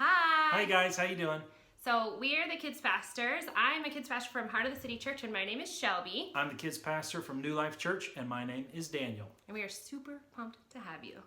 Hi. Hi guys, how you doing? So we're the kids pastors. I'm a kids pastor from Heart of the City Church, and my name is Shelby. I'm the kids pastor from New Life Church, and my name is Daniel. And we are super pumped to have you.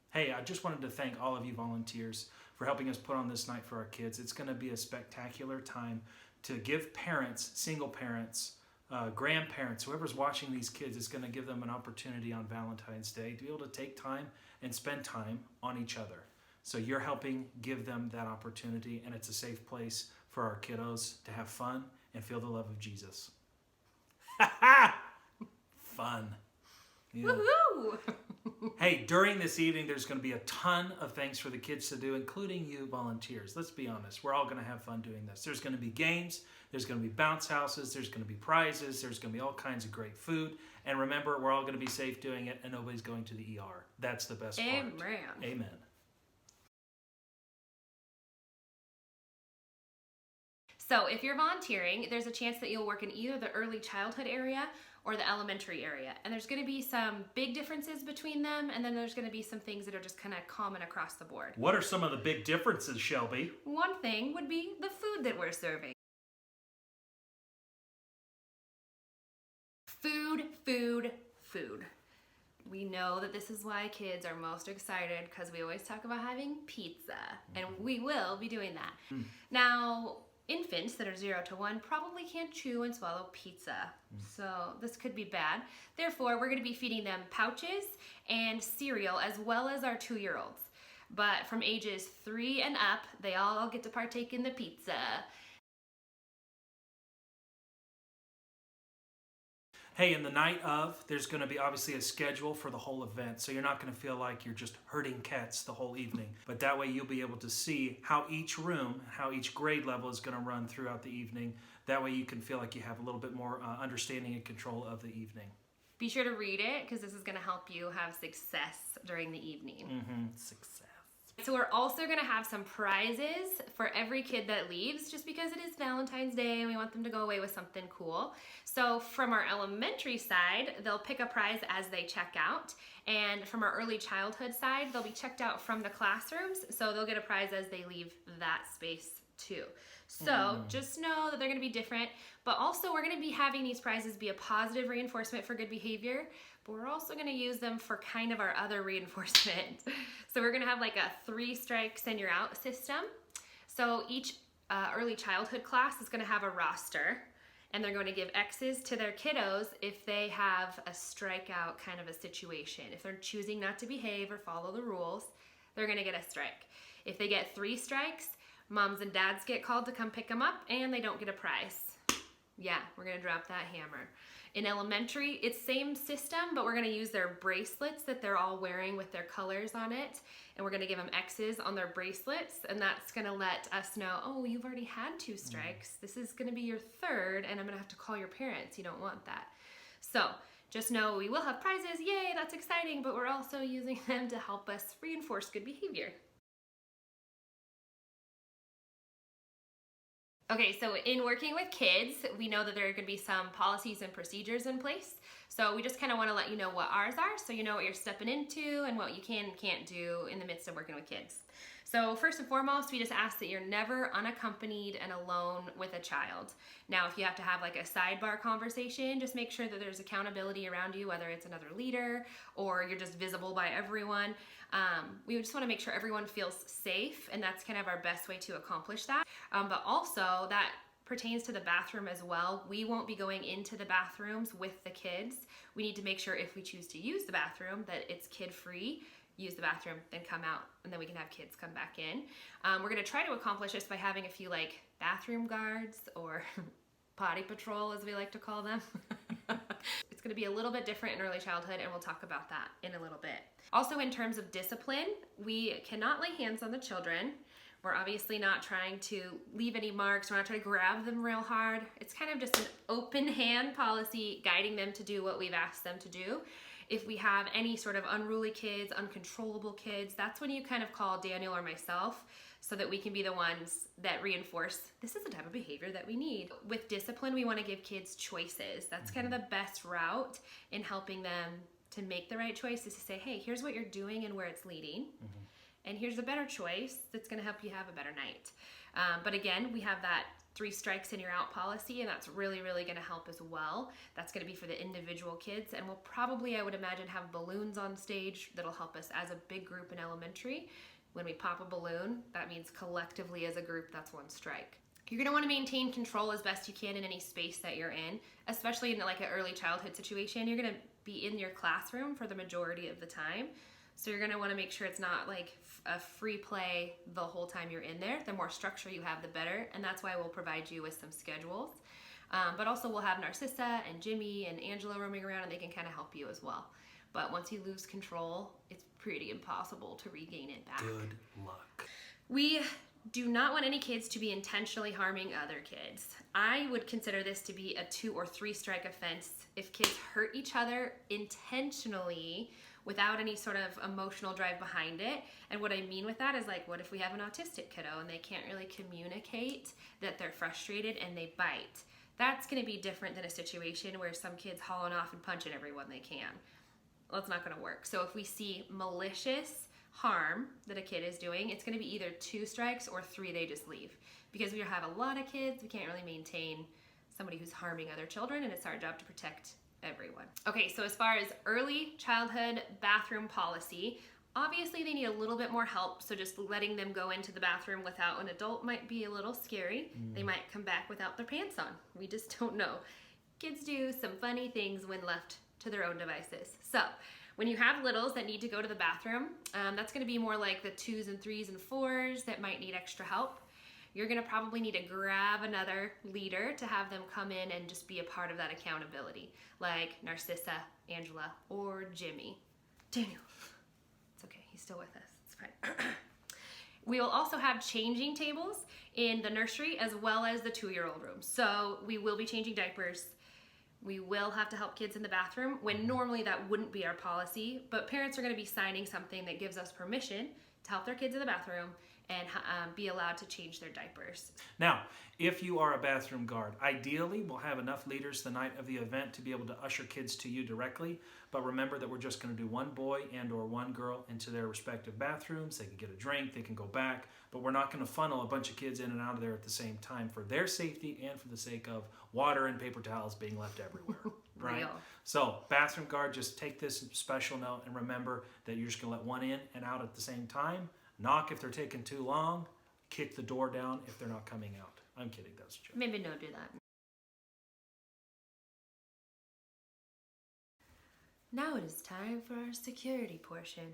Hey, I just wanted to thank all of you volunteers for helping us put on this night for our kids. It's going to be a spectacular time to give parents, single parents, grandparents, whoever's watching these kids, is going to give them an opportunity on Valentine's Day to be able to take time and spend time on each other. So you're helping give them that opportunity, and it's a safe place for our kiddos to have fun and feel the love of Jesus. Fun. Yeah. Woohoo! Hey, during this evening, there's going to be a ton of things for the kids to do, including you volunteers. Let's be honest. We're all going to have fun doing this. There's going to be games. There's going to be bounce houses. There's going to be prizes. There's going to be all kinds of great food. And remember, we're all going to be safe doing it, and nobody's going to the ER. That's the best part. Amen. Amen. So if you're volunteering, there's a chance that you'll work in either the early childhood area or the elementary area. And there's going to be some big differences between them, and then there's going to be some things that are just kind of common across the board. What are some of the big differences, Shelby? One thing would be the food that we're serving. Food, food, food. We know that this is why kids are most excited, because we always talk about having pizza, and we will be doing that. Now, infants that are 0 to 1 probably can't chew and swallow pizza, so this could be bad. Therefore, we're going to be feeding them pouches and cereal, as well as our 2-year-olds. But from ages 3 and up, they all get to partake in the pizza. Hey, in the night of, there's going to be obviously a schedule for the whole event, so you're not going to feel like you're just herding cats the whole evening. But that way you'll be able to see how each room, how each grade level is going to run throughout the evening. That way you can feel like you have a little bit more understanding and control of the evening. Be sure to read it, because this is going to help you have success during the evening. Success. So we're also going to have some prizes for every kid that leaves, just because it is Valentine's Day and we want them to go away with something cool. So from our elementary side, they'll pick a prize as they check out. And from our early childhood side, they'll be checked out from the classrooms. So they'll get a prize as they leave that space too. So just know that they're going to be different, but also we're going to be having these prizes be a positive reinforcement for good behavior, but we're also going to use them for kind of our other reinforcement. So we're going to have like a 3 strikes and you're out system. So each early childhood class is going to have a roster, and they're going to give X's to their kiddos if they have a strikeout kind of a situation. If they're choosing not to behave or follow the rules, they're going to get a strike. If they get 3 strikes, moms and dads get called to come pick them up, and they don't get a prize. Yeah, we're going to drop that hammer. In elementary, it's same system, but we're going to use their bracelets that they're all wearing with their colors on it, and we're going to give them X's on their bracelets, and that's going to let us know, oh, you've already had 2 strikes. This is going to be your 3rd, and I'm going to have to call your parents. You don't want that. So just know we will have prizes. Yay, that's exciting, but we're also using them to help us reinforce good behavior. Okay, so in working with kids, we know that there are going to be some policies and procedures in place. So we just kind of want to let you know what ours are, so you know what you're stepping into and what you can and can't do in the midst of working with kids. So first and foremost, we just ask that you're never unaccompanied and alone with a child. Now, if you have to have like a sidebar conversation, just make sure that there's accountability around you, whether it's another leader or you're just visible by everyone. We just want to make sure everyone feels safe, and that's kind of our best way to accomplish that. But also that pertains to the bathroom as well. We won't be going into the bathrooms with the kids. We need to make sure if we choose to use the bathroom that it's kid-free. Use the bathroom, then come out, and then we can have kids come back in. We're going to try to accomplish this by having a few like bathroom guards, or potty patrol as we like to call them. It's going to be a little bit different in early childhood, and we'll talk about that in a little bit. Also, in terms of discipline, we cannot lay hands on the children. We're obviously not trying to leave any marks. We're not trying to grab them real hard. It's kind of just an open hand policy guiding them to do what we've asked them to do. If we have any sort of unruly kids, uncontrollable kids, that's when you kind of call Daniel or myself, so that we can be the ones that reinforce this is the type of behavior that we need. With discipline, we want to give kids choices. That's kind of the best route in helping them to make the right choice, is to say, hey, here's what you're doing and where it's leading. and here's a better choice that's going to help you have a better night. But again, we have that 3 strikes and you're out policy, and that's really, really going to help as well. That's going to be for the individual kids, and we'll probably, I would imagine, have balloons on stage that'll help us as a big group in elementary. When we pop a balloon, that means collectively as a group, that's 1 strike. You're going to want to maintain control as best you can in any space that you're in, especially in like an early childhood situation. You're going to be in your classroom for the majority of the time. So you're going to want to make sure it's not like a free play the whole time you're in there. The more structure you have, the better. And that's why we'll provide you with some schedules. But also we'll have Narcissa and Jimmy and Angela roaming around, and they can kind of help you as well. But once you lose control, it's pretty impossible to regain it back. Good luck. We do not want any kids to be intentionally harming other kids. I would consider this to be a 2 or 3 strike offense if kids hurt each other intentionally without any sort of emotional drive behind it. And what I mean with that is, like, what if we have an autistic kiddo and they can't really communicate that they're frustrated and they bite? That's going to be different than a situation where some kid's hauling off and punching everyone they can. Well, it's not going to work. So if we see malicious harm that a kid is doing, it's going to be either 2 strikes or 3 they just leave. Because we have a lot of kids, we can't really maintain somebody who's harming other children, and it's our job to protect everyone. Okay, so as far as early childhood bathroom policy, obviously they need a little bit more help, so just letting them go into the bathroom without an adult might be a little scary. They might come back without their pants on. We just don't know. Kids do some funny things when left to their own devices. So when you have littles that need to go to the bathroom, that's going to be more like the 2s and 3s and 4s that might need extra help. You're going to probably need to grab another leader to have them come in and just be a part of that accountability, like Narcissa, Angela, or Jimmy. Daniel. It's okay, he's still with us. It's fine. We will also have changing tables in the nursery as well as the 2-year-old room. So we will be changing diapers. We will have to help kids in the bathroom when normally that wouldn't be our policy, but parents are going to be signing something that gives us permission to help their kids in the bathroom and be allowed to change their diapers. Now, if you are a bathroom guard, ideally we'll have enough leaders the night of the event to be able to usher kids to you directly, but remember that we're just going to do 1 boy and or 1 girl into their respective bathrooms. They can get a drink, they can go back, but we're not going to funnel a bunch of kids in and out of there at the same time for their safety and for the sake of water and paper towels being left everywhere. Right? Real. So, bathroom guard, just take this special note and remember that you're just going to let 1 in and out at the same time. Knock if they're taking too long. Kick the door down if they're not coming out. I'm kidding, that's a joke. Maybe don't do that. Now it is time for our security portion.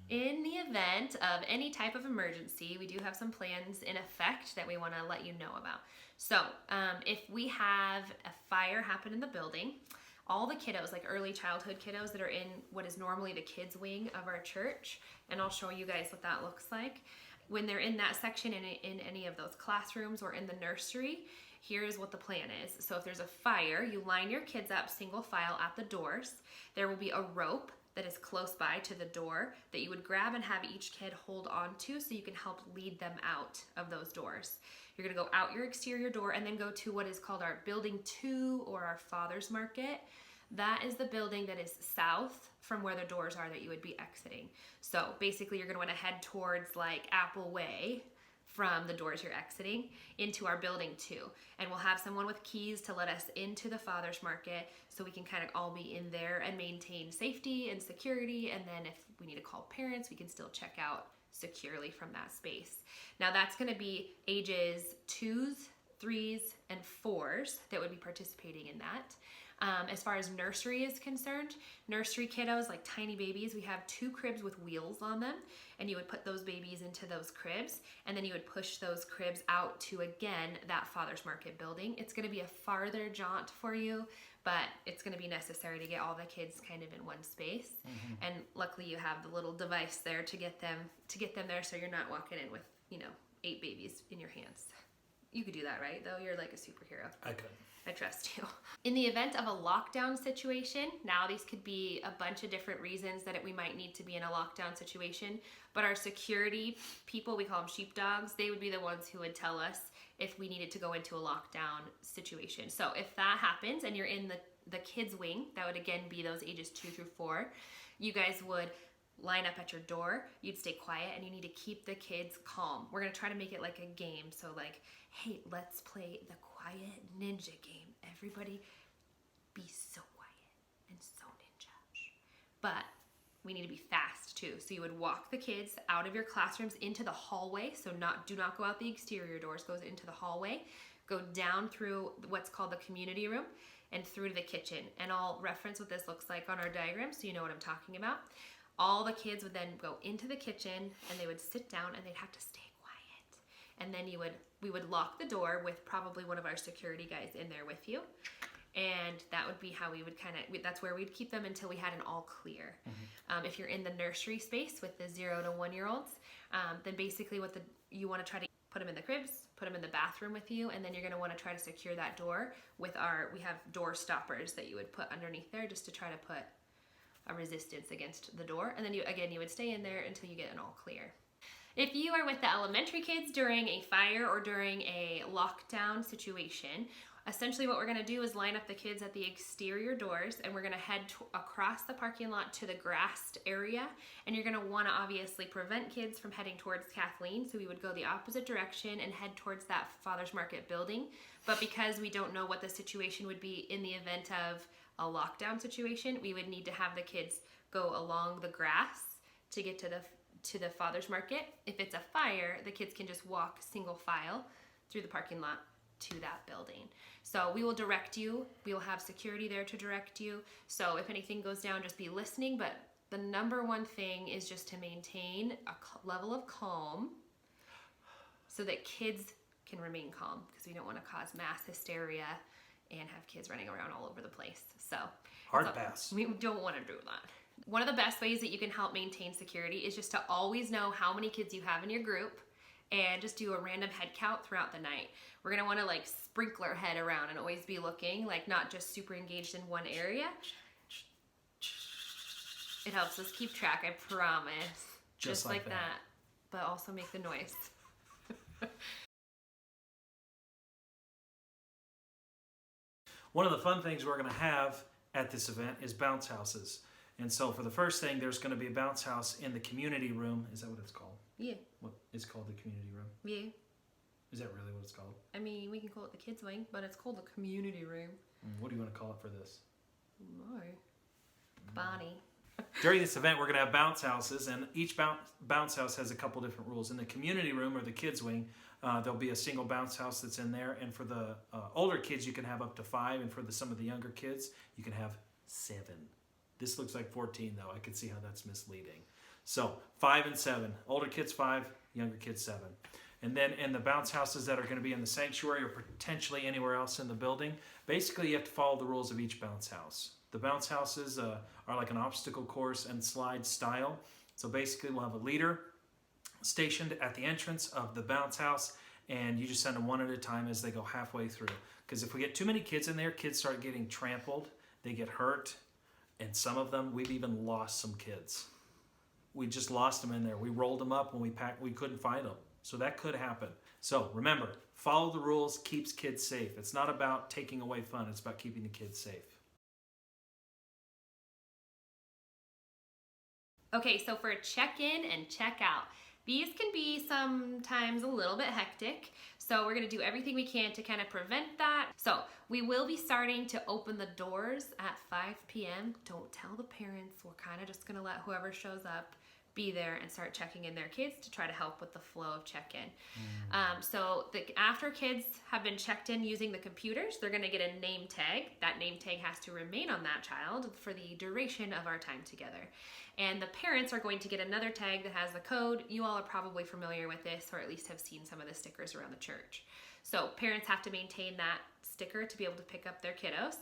In the event of any type of emergency, we do have some plans in effect that we want to let you know about. So if we have a fire happen in the building, all the kiddos, like early childhood kiddos that are in what is normally the kids wing of our church, and I'll show you guys what that looks like. When they're in that section in any of those classrooms or in the nursery, here's what the plan is. So if there's a fire, you line your kids up single file at the doors. There will be a rope that is close by to the door that you would grab and have each kid hold on to so you can help lead them out of those doors. You're gonna go out your exterior door and then go to what is called our building 2 or our Father's Market. That is the building that is south from where the doors are that you would be exiting. So basically you're gonna wanna head towards like Apple Way from the doors you're exiting into our building 2. And we'll have someone with keys to let us into the Father's Market so we can kind of all be in there and maintain safety and security. And then if we need to call parents, we can still check out securely from that space. Now that's gonna be ages 2s, 3s, and 4s that would be participating in that. As far as nursery is concerned, nursery kiddos, like tiny babies, we have 2 cribs with wheels on them, and you would put those babies into those cribs, and then you would push those cribs out to, again, that Father's Market building. It's going to be a farther jaunt for you, but it's going to be necessary to get all the kids kind of in one space. And luckily you have the little device there to get them there, so you're not walking in with, 8 babies in your hands. You could do that, right? Though you're like a superhero. I could. I trust you. In the event of a lockdown situation, now these could be a bunch of different reasons that we might need to be in a lockdown situation, but our security people, we call them sheepdogs, they would be the ones who would tell us if we needed to go into a lockdown situation. So if that happens and you're in the kids wing, that would again be those ages 2 through 4, you guys would line up at your door, you'd stay quiet and you need to keep the kids calm. We're going to try to make it like a game. So like, hey, let's play the quiet ninja game. Everybody be so quiet and so ninja. But we need to be fast too. So you would walk the kids out of your classrooms into the hallway. So do not go out the exterior doors, goes into the hallway, go down through what's called the community room and through to the kitchen. And I'll reference what this looks like on our diagram so you know what I'm talking about. All the kids would then go into the kitchen and they would sit down and they'd have to stay quiet. And then we would lock the door with probably one of our security guys in there with you. And that would be how we would that's where we'd keep them until we had an all clear. If you're in the nursery space with the 0 to 1 year olds, then basically you want to try to put them in the cribs, put them in the bathroom with you, and then you're going to want to try to secure that door with we have door stoppers that you would put underneath there just to try to put a resistance against the door. And then you would stay in there until you get an all clear. If you are with the elementary kids during a fire or during a lockdown situation, essentially what we're going to do is line up the kids at the exterior doors and we're going to head across the parking lot to the grassed area, and you're going to want to obviously prevent kids from heading towards Kathleen, so we would go the opposite direction and head towards that Father's Market building. But because we don't know what the situation would be in the event of a lockdown situation, we would need to have the kids go along the grass to get to the Father's Market. If it's a fire, the kids can just walk single file through the parking lot to that building. So we will direct you. We will have security there to direct you. So if anything goes down, just be listening. But the number one thing is just to maintain a level of calm so that kids can remain calm, because we don't want to cause mass hysteria and have kids running around all over the place. So Hard pass. We don't want to do that. One of the best ways that you can help maintain security is just to always know how many kids you have in your group and just do a random head count throughout the night. We're going to want to like sprinkle our head around and always be looking, like not just super engaged in one area. It helps us keep track, I promise. Just like that. But also make the noise. One of the fun things we're going to have at this event is bounce houses. And so for the first thing, there's going to be a bounce house in the community room. Is that what it's called? Yeah. What is called the community room? Yeah. Is that really what it's called? I mean, we can call it the kids' wing, but it's called the community room. What do you want to call it for this? No. Bonnie. During this event, we're going to have bounce houses, and each bounce house has a couple different rules. In the community room or the kids' wing, there'll be a single bounce house that's in there, and for the older kids, you can have up to 5, and for some of the younger kids, you can have 7. This looks like 14, though. I can see how that's misleading. So 5 and 7. Older kids 5, younger kids 7. And then in the bounce houses that are going to be in the sanctuary or potentially anywhere else in the building, basically you have to follow the rules of each bounce house. The bounce houses are like an obstacle course and slide style. So basically we'll have a leader stationed at the entrance of the bounce house, and you just send them one at a time as they go halfway through. Because if we get too many kids in there, kids start getting trampled, they get hurt, and some of them, we've even lost some kids. We just lost them in there. We rolled them up when we packed, we couldn't find them. So that could happen. So remember, follow the rules, keeps kids safe. It's not about taking away fun, it's about keeping the kids safe. Okay, so for check-in and check-out, these can be sometimes a little bit hectic. So we're gonna do everything we can to kind of prevent that. So we will be starting to open the doors at 5 p.m. Don't tell the parents. We're kind of just gonna let whoever shows up be there and start checking in their kids to try to help with the flow of check-in. So after kids have been checked in using the computers, they're gonna get a name tag. That name tag has to remain on that child for the duration of our time together. And the parents are going to get another tag that has the code. You all are probably familiar with this, or at least have seen some of the stickers around the church. So parents have to maintain that sticker to be able to pick up their kiddos.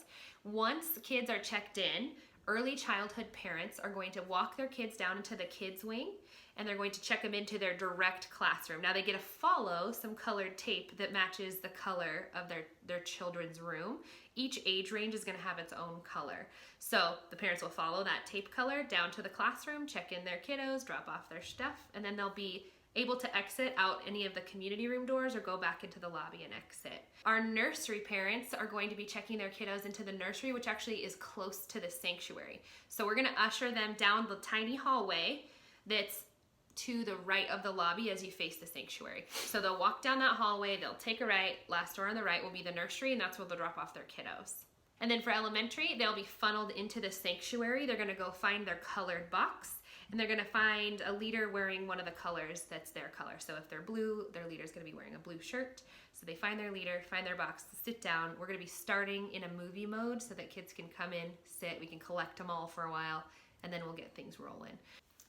Once the kids are checked in, early childhood parents are going to walk their kids down into the kids' wing, and they're going to check them into their direct classroom. Now they get to follow some colored tape that matches the color of their children's room. Each age range is going to have its own color. So the parents will follow that tape color down to the classroom, check in their kiddos, drop off their stuff, and then they'll be able to exit out any of the community room doors or go back into the lobby and exit. Our nursery parents are going to be checking their kiddos into the nursery, which actually is close to the sanctuary. So we're gonna usher them down the tiny hallway that's to the right of the lobby as you face the sanctuary. So they'll walk down that hallway, they'll take a right, last door on the right will be the nursery, and that's where they'll drop off their kiddos. And then for elementary, they'll be funneled into the sanctuary. They're gonna go find their colored box, and they're gonna find a leader wearing one of the colors that's their color. So if they're blue, their leader's gonna be wearing a blue shirt. So they find their leader, find their box, sit down. We're gonna be starting in a movie mode so that kids can come in, sit, we can collect them all for a while, and then we'll get things rolling.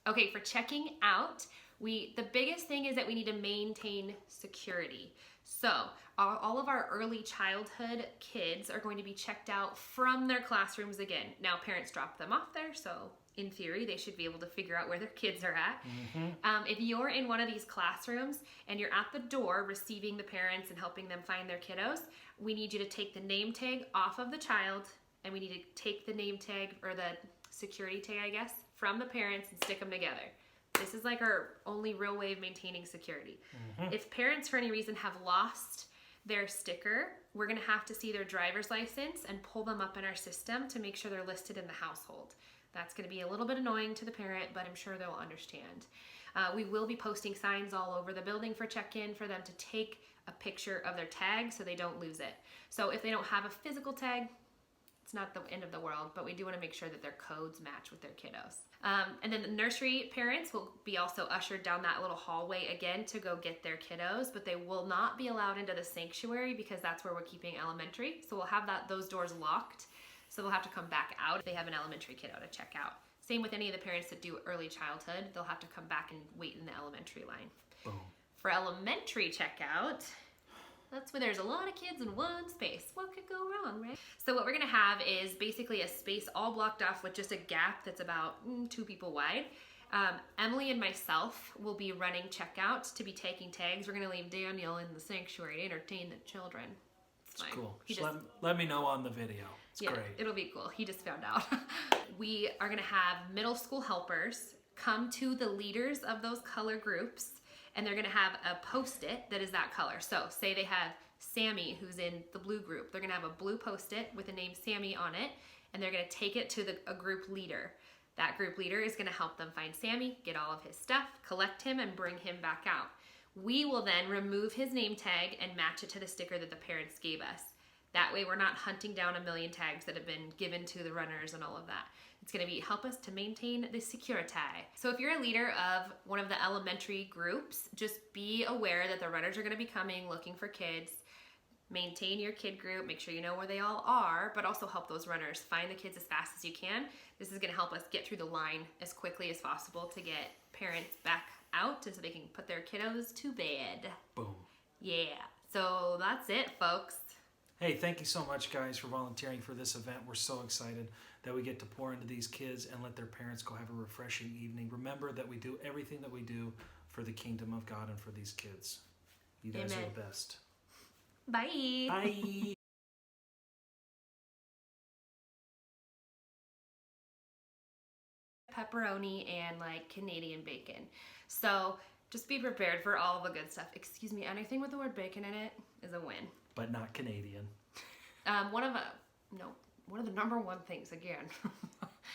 Okay, for checking out, the biggest thing is that we need to maintain security. So all of our early childhood kids are going to be checked out from their classrooms again. Now parents drop them off there, so in theory they should be able to figure out where their kids are at. If you're in one of these classrooms and you're at the door receiving the parents and helping them find their kiddos, we need you to take the name tag off of the child, and we need to take the name tag, or the security tag I guess, from the parents and stick them together. This is like our only real way of maintaining security. If parents for any reason have lost their sticker, we're gonna have to see their driver's license and pull them up in our system to make sure they're listed in the household. That's gonna be a little bit annoying to the parent, but I'm sure they'll understand. We will be posting signs all over the building for check-in for them to take a picture of their tag so they don't lose it. So if they don't have a physical tag, it's not the end of the world, but we do want to make sure that their codes match with their kiddos. And then the nursery parents will be also ushered down that little hallway again to go get their kiddos, but they will not be allowed into the sanctuary because that's where we're keeping elementary. So we'll have those doors locked, so they'll have to come back out if they have an elementary kiddo to check out. Same with any of the parents that do early childhood, they'll have to come back and wait in the elementary line. Boom. For elementary checkout, that's where there's a lot of kids in one space. What could go wrong, right? So what we're gonna have is basically a space all blocked off with just a gap that's about 2 people wide. Emily and myself will be running checkout to be taking tags. We're gonna leave Daniel in the sanctuary to entertain the children. It's fine. Cool. Let me know on the video. It's great. It'll be cool. He just found out. We are gonna have middle school helpers come to the leaders of those color groups, and they're gonna have a Post-it that is that color. So say they have Sammy, who's in the blue group. They're gonna have a blue Post-it with the name Sammy on it, and they're gonna take it to a group leader. That group leader is gonna help them find Sammy, get all of his stuff, collect him, and bring him back out. We will then remove his name tag and match it to the sticker that the parents gave us. That way we're not hunting down a million tags that have been given to the runners and all of that. It's gonna help us to maintain the security. So if you're a leader of one of the elementary groups, just be aware that the runners are gonna be coming looking for kids. Maintain your kid group, make sure you know where they all are, but also help those runners find the kids as fast as you can. This is gonna help us get through the line as quickly as possible to get parents back out and so they can put their kiddos to bed. Boom. Yeah, so that's it, folks. Hey, thank you so much, guys, for volunteering for this event. We're so excited that we get to pour into these kids and let their parents go have a refreshing evening. Remember that we do everything that we do for the kingdom of God and for these kids. You guys Amen. are the best. Bye. Bye. Pepperoni and like Canadian bacon. So just be prepared for all the good stuff. Excuse me, anything with the word bacon in it is a win. But not Canadian. One of the number one things again.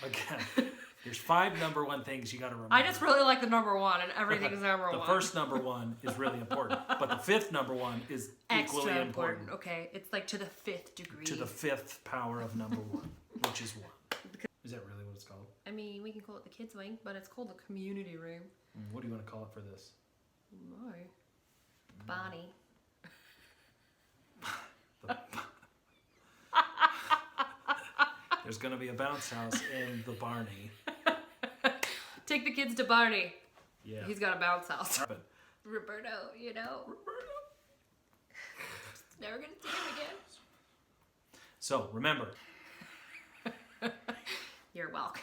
Again, there's 5 number one things you got to remember. I just really like the number one, and everything's number one. The first number one is really important, but the 5th number one is equally extra important. Okay, it's like to the 5th degree. To the 5th power of number 1, which is 1. Is that really what it's called? I mean, we can call it the kids' wing, but it's called the community room. What do you want to call it for this? No. Bonnie. There's going to be a bounce house in the Barney. Take the kids to Barney. Yeah. He's got a bounce house. But Roberto, you know. Never gonna see him again. So remember. You're welcome.